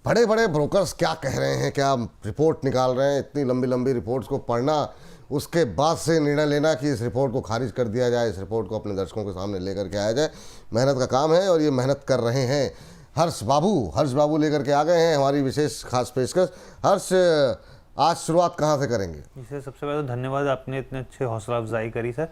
बड़े बड़े ब्रोकर्स क्या कह रहे हैं, क्या रिपोर्ट निकाल रहे हैं, इतनी लंबी लंबी रिपोर्ट्स को पढ़ना, उसके बाद से निर्णय लेना कि इस रिपोर्ट को खारिज कर दिया जाए, इस रिपोर्ट को अपने दर्शकों के सामने लेकर के आया जाए, मेहनत का काम है और ये मेहनत कर रहे हैं। हर्ष बाबू लेकर के आ गए हैं हमारी विशेष खास पेशकश। हर्ष, आज शुरुआत कहाँ से करेंगे? सर, सबसे पहले तो धन्यवाद, आपने इतने अच्छे हौसला अफजाई करी सर।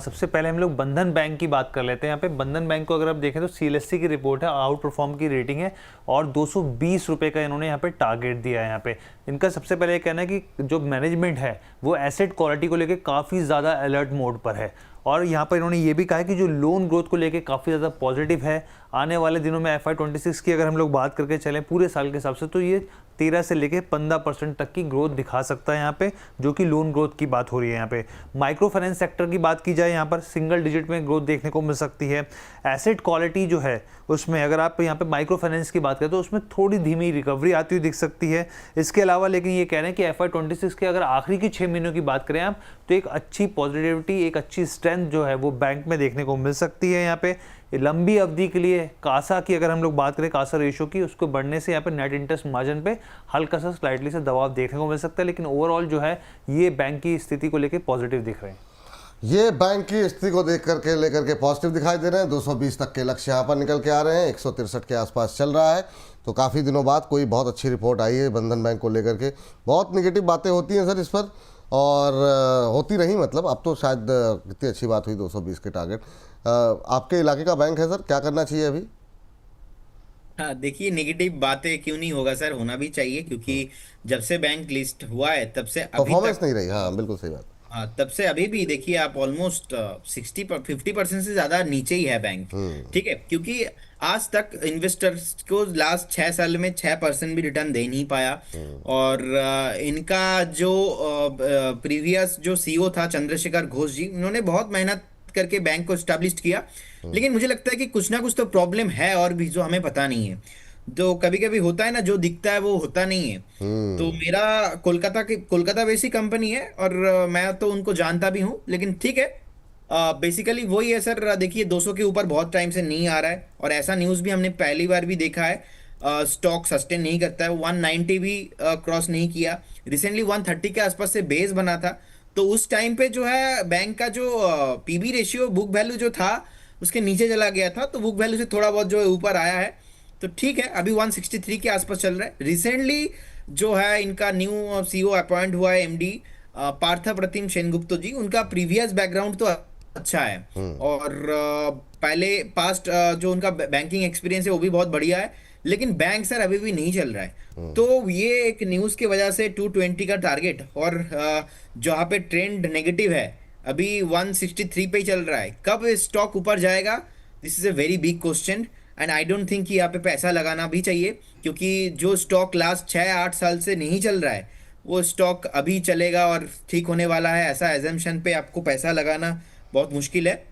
सबसे पहले हम लोग बंधन बैंक की बात कर लेते हैं। यहाँ पे बंधन बैंक को अगर आप देखें तो सीएलएससी की रिपोर्ट है, आउट परफॉर्म की रेटिंग है और 220 रुपये का इन्होंने यहाँ पे टारगेट दिया है। यहाँ पे इनका सबसे पहले ये कहना है कि जो मैनेजमेंट है वो एसेट क्वालिटी को लेकर काफ़ी ज़्यादा अलर्ट मोड पर है और यहाँ पर इन्होंने ये भी कहा है कि जो लोन ग्रोथ को लेकर काफ़ी ज़्यादा पॉजिटिव है। आने वाले दिनों में FY26 की अगर हम लोग बात करके चलें पूरे साल के हिसाब से तो ये 13 से लेकर 15% तक की ग्रोथ दिखा सकता है यहाँ पे, जो कि लोन ग्रोथ की बात हो रही है। यहाँ पे माइक्रो फाइनेंस सेक्टर की बात की जाए, यहाँ पर सिंगल डिजिट में ग्रोथ देखने को मिल सकती है। एसेट क्वालिटी जो है उसमें अगर आप यहाँ पे माइक्रो फाइनेंस की बात करें तो उसमें थोड़ी धीमी रिकवरी आती हुई दिख सकती है। इसके अलावा लेकिन ये कह रहे हैं कि FY26 के अगर आखिरी की 6 महीनों की बात करें आप तो एक अच्छी पॉजिटिविटी, एक अच्छी स्ट्रेंथ जो है वो बैंक में देखने को मिल सकती है। यहाँ पे लंबी अवधि के लिए कासा की अगर हम लोग बात करें, कासा रेशो की, उसको बढ़ने से यहाँ पे नेट इंटरेस्ट मार्जिन पे हल्का सा स्लाइटली से दबाव देखने को मिल सकता है, लेकिन ओवरऑल जो है ये बैंक की स्थिति को लेकर पॉजिटिव दिख रहे हैं। ये बैंक की स्थिति को देख करके लेकर के पॉजिटिव दिखाई दे रहे हैं। 220 तक के लक्ष्य यहाँ पर निकल के आ रहे हैं, 163 के आसपास चल रहा है। तो काफ़ी दिनों बाद कोई बहुत अच्छी रिपोर्ट आई है बंधन बैंक को लेकर के। बहुत निगेटिव बातें होती हैं सर इस पर, और होती रही, मतलब अब तो शायद कितनी अच्छी बात हुई 220 के टारगेट। आपके इलाके का बैंक है सर, क्या करना चाहिए अभी? हाँ, देखिए, नेगेटिव बातें क्यों नहीं होगा सर, होना भी चाहिए, क्योंकि जब से बैंक लिस्ट हुआ है तब से अभी परफॉर्मेंस तक नहीं रही। हाँ, बिल्कुल सही बात। हाँ, तब से अभी भी देखिए आप ऑलमोस्ट 50% से ज्यादा नीचे ही है बैंक। ठीक है, क्योंकि आज तक इन्वेस्टर्स को लास्ट 6 साल में 6% भी रिटर्न दे नहीं पाया। और इनका जो प्रीवियस जो सीईओ था चंद्रशेखर घोष जी, उन्होंने बहुत मेहनत करके बैंक को स्टैब्लिश किया, लेकिन मुझे लगता है कि कुछ ना कुछ तो प्रॉब्लम है और भी जो हमें पता नहीं है। तो कभी कभी होता है ना, जो दिखता है वो होता नहीं है। तो मेरा कोलकाता बेसी कंपनी है और मैं तो उनको जानता भी हूँ, लेकिन ठीक है, बेसिकली वही है सर। देखिए, 200 के ऊपर बहुत टाइम से नहीं आ रहा है और ऐसा न्यूज़ भी हमने पहली बार भी देखा है। स्टॉक सस्टेन नहीं करता है, 190 भी क्रॉस नहीं किया। रिसेंटली 130 के आसपास से बेस बना था, तो उस टाइम पे जो है बैंक का जो पीबी रेशियो, बुक वैल्यू जो था उसके नीचे चला गया था, तो बुक वैल्यू से थोड़ा बहुत जो है ऊपर आया है। तो ठीक है, अभी 163 के आसपास चल रहा है। रिसेंटली जो है इनका न्यू सीईओ अपॉइंट हुआ है, एमडी पार्था प्रतिम सेनगुप्ता जी। उनका प्रीवियस बैकग्राउंड तो अच्छा है और पहले पास्ट जो उनका बैंकिंग एक्सपीरियंस है वो भी बहुत बढ़िया है, लेकिन बैंक सर अभी भी नहीं चल रहा है। तो ये एक न्यूज़ की वजह से 220 का टारगेट और जहाँ पे ट्रेंड नेगेटिव है अभी 163 पे ही चल रहा है। कब स्टॉक ऊपर जाएगा, this is a very big question and I don't think कि यहाँ पे पैसा लगाना भी चाहिए, क्योंकि जो स्टॉक लास्ट 6-8 साल से नहीं चल रहा है वो स्टॉक अभी चलेगा और ठीक होने वाला है, ऐसा एजम्पशन पे आपको पैसा लगाना बहुत मुश्किल है।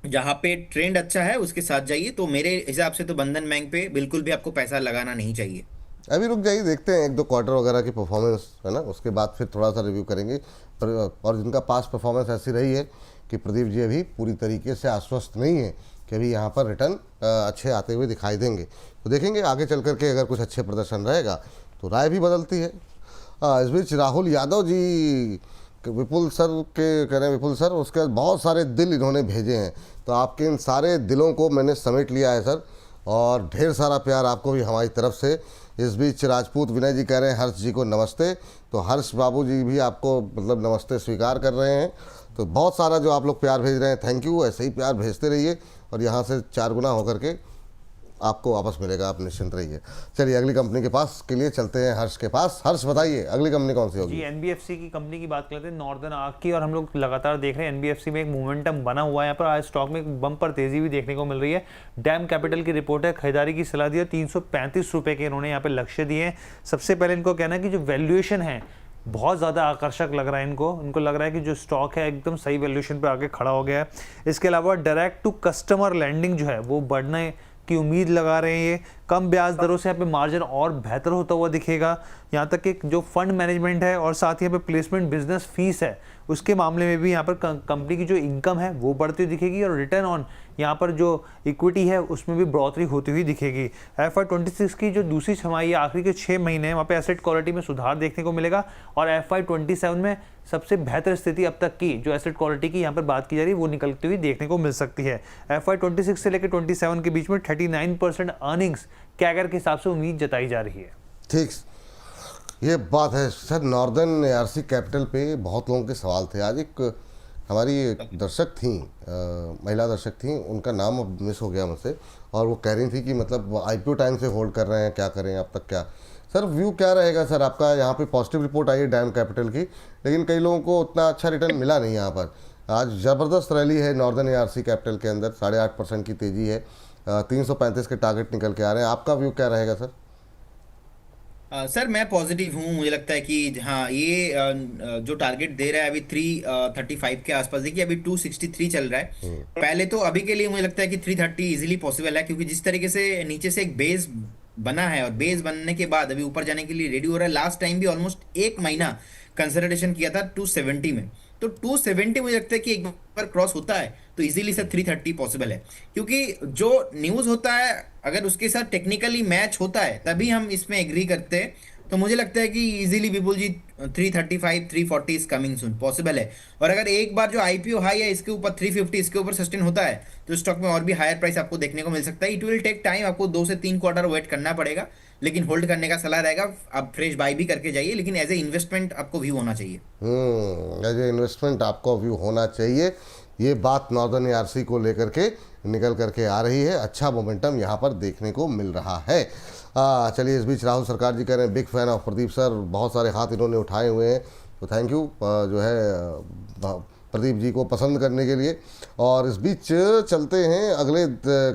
जहाँ पे ट्रेंड अच्छा है उसके साथ जाइए। तो मेरे हिसाब से तो बंधन बैंक पे बिल्कुल भी आपको पैसा लगाना नहीं चाहिए। अभी रुक जाइए, देखते हैं 1-2 क्वार्टर वगैरह की परफॉर्मेंस है ना, उसके बाद फिर थोड़ा सा रिव्यू करेंगे। और जिनका पास परफॉर्मेंस ऐसी रही है कि प्रदीप जी अभी पूरी तरीके से आश्वस्त नहीं है कि अभी यहाँ पर रिटर्न अच्छे आते हुए दिखाई देंगे। तो देखेंगे आगे चल करके, अगर कुछ अच्छे प्रदर्शन रहेगा तो राय भी बदलती है। इस बीच राहुल यादव जी विपुल सर के कह रहे हैं, विपुल सर उसके बाद बहुत सारे दिल इन्होंने भेजे हैं, तो आपके इन सारे दिलों को मैंने समेट लिया है सर, और ढेर सारा प्यार आपको भी हमारी तरफ से। इस बीच राजपूत विनय जी कह रहे हैं हर्ष जी को नमस्ते, तो हर्ष बाबू जी भी आपको मतलब नमस्ते स्वीकार कर रहे हैं। तो बहुत सारा जो आप लोग प्यार भेज रहे हैं, थैंक यू, ऐसे ही प्यार भेजते रहिए और यहाँ से 4 गुना होकर के आपको वापस मिलेगा, आप निश्चिंत रहिए। चलिए अगली कंपनी के पास के लिए चलते हैं, हर्ष के पास। हर्ष बताइए अगली कंपनी कौन सी होगी? जी, एनबीएफसी की कंपनी की बात करते हैं, नॉर्दर्न आर्क की, और हम लोग लगातार देख रहे हैं एनबीएफसी में एक मोमेंटम बना हुआ है। यहाँ पर आज स्टॉक में एक बम्पर तेजी भी देखने को मिल रही है। डैम कैपिटल की रिपोर्ट है, खरीदारी की सलाह दी है, 335 रुपये के इन्होंने यहाँ पे लक्ष्य दिए हैं। सबसे पहले इनको कहना है कि जो वैल्यूएशन है बहुत ज़्यादा आकर्षक लग रहा है इनको लग रहा है कि जो स्टॉक है एकदम सही वैल्यूएशन पे आके खड़ा हो गया है। इसके अलावा डायरेक्ट टू कस्टमर लैंडिंग जो है वो बढ़ने की उम्मीद लगा रहे हैं। ये कम ब्याज दरों से यहाँ पे मार्जिन और बेहतर होता हुआ दिखेगा। यहाँ तक कि जो फंड मैनेजमेंट है और साथ ही यहाँ पे प्लेसमेंट बिजनेस फीस है उसके मामले में भी यहाँ पर कंपनी की जो इनकम है वो बढ़ती हुई दिखेगी और रिटर्न ऑन यहाँ पर जो इक्विटी है उसमें भी बढ़ोतरी होती हुई दिखेगी। FY26 की जो दूसरी छमाही आखिरी के 6 महीने हैं वहाँ पे एसेट क्वालिटी में सुधार देखने को मिलेगा और FY27 में सबसे बेहतर स्थिति अब तक की जो एसेट क्वालिटी की यहाँ पर बात की जा रही है वो निकलती हुई देखने को मिल सकती है। FY26 से लेकर 27 के बीच में 39% अर्निंग्स कैगर के हिसाब से उम्मीद जताई जा रही है। ठीक, ये बात है सर। नॉर्दर्न ARC कैपिटल पे बहुत लोगों के सवाल थे। आज एक हमारी एक दर्शक थी, महिला दर्शक थी, उनका नाम अब मिस हो गया मुझसे, और वो कह रही थी कि मतलब IPO टाइम से होल्ड कर रहे हैं, क्या करें अब तक। क्या सर व्यू क्या रहेगा सर आपका? यहाँ पे पॉजिटिव रिपोर्ट आई है डैम कैपिटल की, लेकिन कई लोगों को उतना अच्छा रिटर्न मिला नहीं यहाँ पर। आज ज़बरदस्त रैली है नॉर्दर्न ARC कैपिटल के अंदर, 8.5% की तेज़ी है, 335 के टारगेट निकल के आ रहे हैं। आपका व्यू क्या रहेगा सर? सर मैं पॉजिटिव हूँ। मुझे लगता है कि हाँ ये जो टारगेट दे रहा है अभी 335 के आसपास, देखिए अभी 263 चल रहा है पहले, तो अभी के लिए मुझे लगता है कि 330 इजीली पॉसिबल है, क्योंकि जिस तरीके से नीचे से एक बेस बना है और बेस बनने के बाद अभी ऊपर जाने के लिए रेडी हो रहा है। लास्ट टाइम भी ऑलमोस्ट 1 महीना कंसिडरेशन किया था 270 में, तो 270 मुझे लगता है कि एक बार क्रॉस होता है तो इजीली सर 330 पॉसिबल है, क्योंकि जो न्यूज़ होता है अगर उसके साथ टेक्निकली मैच होता है तभी हम इसमें एग्री करते हैं। तो मुझे लगता है कि easily Vipul ji 335 340 is coming soon possible है। और अगर एक बार जो IPO हाई है इसके ऊपर 350 इसके ऊपर सस्टेन होता है तो स्टॉक में और भी हायर प्राइस आपको देखने को मिल सकता है। इट विल टेक टाइम, आपको 2 से 3 क्वार्टर वेट करना पड़ेगा, लेकिन होल्ड करने का सलाह रहेगा। आप फ्रेश बाय भी करके जाइए, लेकिन एज ए इन्वेस्टमेंट आपको व्यू होना चाहिए। एज ए इन्वेस्टमेंट आपको व्यू होना चाहिए। ये बात नॉर्दर्न ARC को लेकर के निकल करके आ रही है। अच्छा मोमेंटम यहाँ पर देखने को मिल रहा है। चलिए, इस बीच राहुल सरकार जी कह रहे हैं big fan of Pradeep sir, बहुत सारे हाथ इन्होंने उठाए हुए हैं, तो थैंक यू जो है प्रदीप जी को पसंद करने के लिए। और इस बीच चलते हैं अगले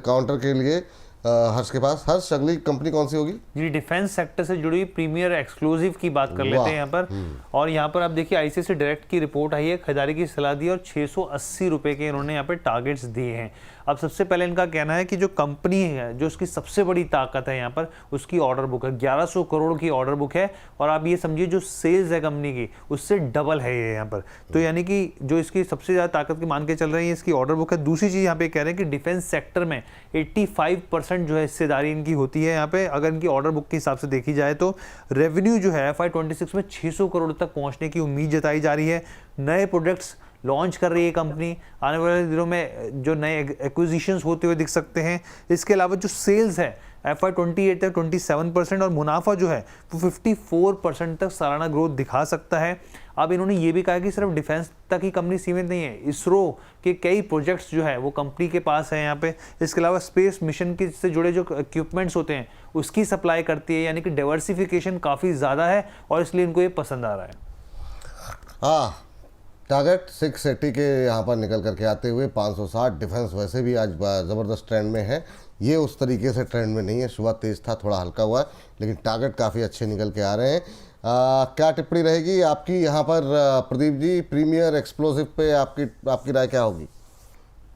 काउंटर के लिए हर्ष के पास। हर्ष, अगली कंपनी कौन सी होगी? जी, डिफेंस सेक्टर से जुड़ी हुई प्रीमियर एक्सक्लूसिव की बात कर लेते हैं यहाँ पर। और यहाँ पर आप देखिए ICICI डायरेक्ट की रिपोर्ट आई है, खरीदारी की सलाह दी और 680 रुपये के इन्होंने यहाँ पे टारगेट्स दिए हैं। अब सबसे पहले इनका कहना है कि जो कंपनी है, जो उसकी सबसे बड़ी ताकत है यहाँ पर, उसकी ऑर्डर बुक है, 1100 करोड़ की ऑर्डर बुक है। और आप ये समझिए जो सेल्स है कंपनी की उससे डबल है ये यहाँ पर। तो यानी कि जो इसकी सबसे ज़्यादा ताकत की मान के चल रही है इसकी ऑर्डर बुक है। दूसरी चीज़ यहाँ पे कह रहे हैं कि डिफेंस सेक्टर में 85% जो है हिस्सेदारी इनकी होती है यहाँ पे। अगर इनकी ऑर्डर बुक के हिसाब से देखी जाए तो रेवेन्यू जो है FY26 में 600 करोड़ तक पहुँचने की उम्मीद जताई जा रही है। नए प्रोडक्ट्स लॉन्च कर रही है कंपनी, आने वाले दिनों में जो नए एक्विजिशंस होते हुए दिख सकते हैं। इसके अलावा जो सेल्स है FY28 तक 27% और मुनाफा जो है वो 54% तक सालाना ग्रोथ दिखा सकता है। अब इन्होंने ये भी कहा कि सिर्फ डिफेंस तक ही कंपनी सीमित नहीं है, इसरो के कई प्रोजेक्ट्स जो है वो कंपनी के पास है यहाँ पे। इसके अलावा स्पेस मिशन के से जुड़े जो इक्विपमेंट्स होते हैं उसकी सप्लाई करती है, यानी कि डाइवर्सिफिकेशन काफ़ी ज़्यादा है और इसलिए इनको ये पसंद आ रहा है। हाँ, टारगेट 680 के यहाँ पर निकल करके आते हुए 560। डिफेंस वैसे भी आज ज़बरदस्त ट्रेंड में है, ये उस तरीके से ट्रेंड में नहीं है। सुबह तेज़ था, थोड़ा हल्का हुआ है, लेकिन टारगेट काफ़ी अच्छे निकल के आ रहे हैं। क्या टिप्पणी रहेगी आपकी यहाँ पर प्रदीप जी? प्रीमियर एक्सप्लोसिव पे आपकी राय क्या होगी?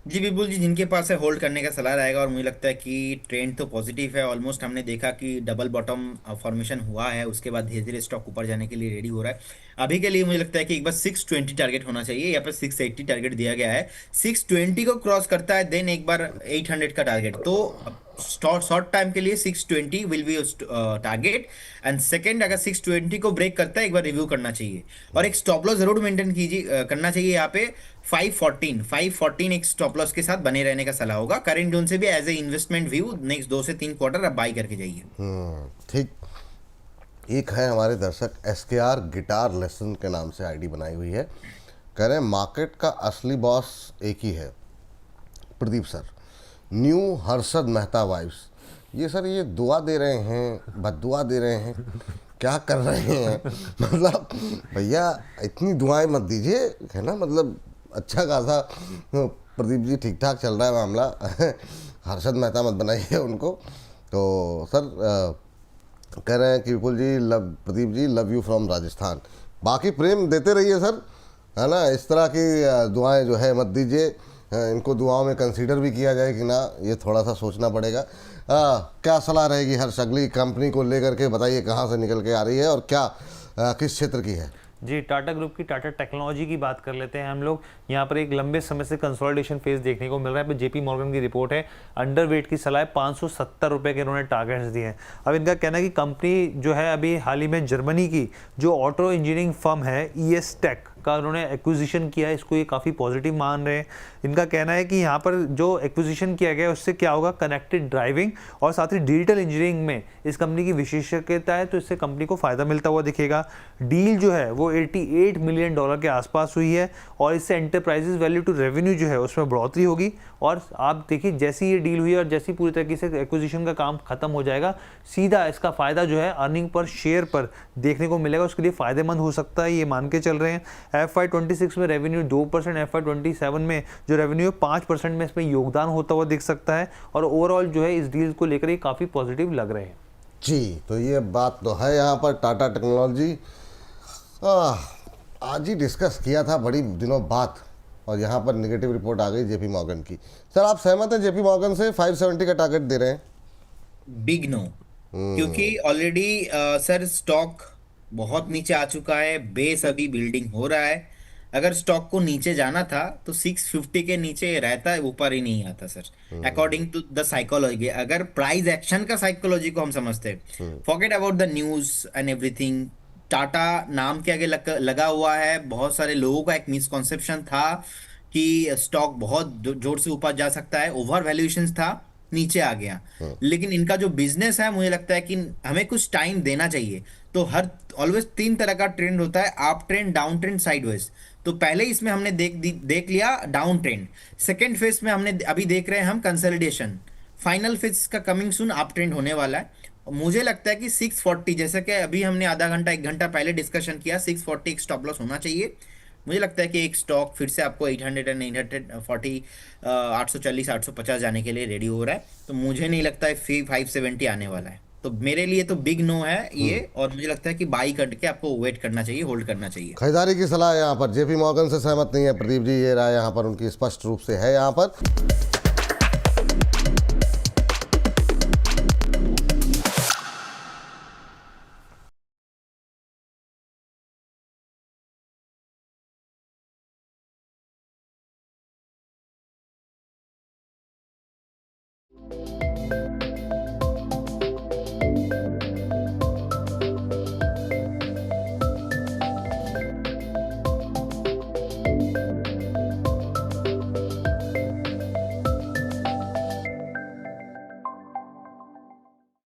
जी विपुल जी, जिनके पास है होल्ड करने का सलाह रहेगा। और मुझे लगता है कि ट्रेंड तो पॉजिटिव है। ऑलमोस्ट हमने देखा कि डबल बॉटम फॉर्मेशन हुआ है, उसके बाद धीरे धीरे स्टॉक ऊपर जाने के लिए रेडी हो रहा है। अभी के लिए मुझे लगता है कि एक बार 620 टारगेट होना चाहिए, यहाँ पर 680 टारगेट दिया गया है। 620 को क्रॉस करता है देन एक बार 800 का टारगेट, तो शॉर्ट टाइम के लिए 620 will be target. And second, अगर 620 को ब्रेक करता है एक बार रिव्यू करना चाहिए और एक स्टॉप लॉस जरूर मेंटेन कीजिए, करना चाहिए यहाँ पे 514 एक स्टॉप लॉस के साथ बने रहने का सलाह होगा। करेंट जोन से भी as a investment view next 2 से 3 क्वार्टर आप बाई करके जाइए। ठीक। एक है हमारे दर्शक SKR गिटार लेसन के नाम से आईडी बनाई हुई है, कह रहे हैं मार्केट का असली बॉस एक ही है, Pradeep sir. New Harshad Mehta vibes. ये सर ये दुआ दे रहे हैं, बद्दुआ दे रहे हैं, क्या कर रहे हैं? मतलब भैया इतनी दुआएं मत दीजिए, है ना। मतलब अच्छा खासा प्रदीप जी ठीक ठाक चल रहा है मामला। हर्षद मेहता मत बनाइए उनको। तो सर कह रहे हैं कि विपुल जी Pradeep ji love you from Rajasthan. बाकी प्रेम देते रहिए सर, है ना। इस तरह की दुआएं जो है मत दीजिए, इनको दुआओं में कंसीडर भी किया जाए कि ना, ये थोड़ा सा सोचना पड़ेगा। क्या सलाह रहेगी हर्ष अगली कंपनी को लेकर के? बताइए कहाँ से निकल के आ रही है और क्या किस क्षेत्र की है? जी, टाटा ग्रुप की टाटा टेक्नोलॉजी की बात कर लेते हैं हम लोग। यहाँ पर एक लंबे समय से कंसोलिडेशन फेज देखने को मिल रहा है। जेपी मॉर्गन की रिपोर्ट है, अंडरवेट की सलाह है, 570 रुपये के इन्होंने टारगेट्स दिए हैं। अब इनका कहना है कि कंपनी जो है अभी हाल ही में जर्मनी की जो ऑटो इंजीनियरिंग फर्म है ES टेक का उन्होंने एक्विजिशन किया है, इसको ये काफ़ी पॉजिटिव मान रहे हैं। इनका कहना है कि यहाँ पर जो एक्विजिशन किया गया है उससे क्या होगा, कनेक्टेड ड्राइविंग और साथ ही डिजिटल इंजीनियरिंग में इस कंपनी की विशेषज्ञता है, तो इससे कंपनी को फ़ायदा मिलता हुआ दिखेगा। डील जो है वो $88 मिलियन के आसपास हुई है और इससे एंटरप्राइजेज वैल्यू टू रेवेन्यू जो है उसमें बढ़ोतरी होगी। और आप देखिए जैसी ये डील हुई और जैसी पूरी तरीके से एक्विजिशन का काम खत्म हो जाएगा, सीधा इसका फ़ायदा जो है अर्निंग पर शेयर पर देखने को मिलेगा, उसके लिए फ़ायदेमंद हो सकता है, ये मान के चल रहे हैं। FY26 में रेवेन्यू 2%, FY27 में जो रेवेन्यू 5% में इसमें योगदान होता हुआ दिख सकता है और ओवरऑल जो है इस डील को लेकर ये काफ़ी पॉजिटिव लग रहे हैं। जी, तो ये बात तो है यहाँ पर टाटा टेक्नोलॉजी आज ही डिस्कस किया था बड़ी दिनों बाद और यहाँ पर नेगेटिव रिपोर्ट आ गई जेपी मॉर्गन की। सर आप सहमत हैं जेपी मॉर्गन से 570 का टारगेट दे रहे हैं? बिग नो, क्योंकि ऑलरेडी सर स्टॉक बहुत नीचे आ चुका है, बेस अभी बिल्डिंग हो रहा है। अगर स्टॉक को नीचे जाना था तो 650 के नीचे रहता है, ऊपर ही नहीं आता sir, according to the psychology. अगर प्राइस एक्शन का साइकोलॉजी को हम समझते हैं, forget about the news and everything, Tata नाम के आगे लगा हुआ है। बहुत सारे लोगों का एक मिसकॉन्सेप्शन था कि स्टॉक बहुत जोर से ऊपर जा सकता है, ओवर वैल्यूएशन था, नीचे आ गया। लेकिन इनका जो बिजनेस है, मुझे लगता है कि हमें कुछ टाइम देना चाहिए। तो हर ऑलवेज 3 तरह का ट्रेंड होता है, up trend, down trend, sideways. तो पहले इसमें हमने देख लिया डाउन ट्रेंड। सेकेंड फेज में हमने अभी देख रहे हैं हम कंसोलिडेशन। फाइनल फेज का कमिंग सून अप ट्रेंड होने वाला है। और मुझे लगता है कि 640, जैसा कि अभी हमने आधा घंटा 1 घंटा पहले डिस्कशन किया, 640 एक स्टॉप लॉस होना चाहिए। मुझे लगता है कि एक स्टॉक फिर से आपको 800 एंड 840, 840 850 जाने के लिए रेडी हो रहा है। तो मुझे नहीं लगता है 570 आने वाला है। तो मेरे लिए तो बिग नो है ये, और मुझे लगता है कि बाई करके आपको वेट करना चाहिए, होल्ड करना चाहिए। खरीदारी की सलाह यहाँ पर जेपी मॉर्गन से सहमत नहीं है प्रदीप जी, ये राय यहाँ पर उनकी स्पष्ट रूप से है यहाँ पर।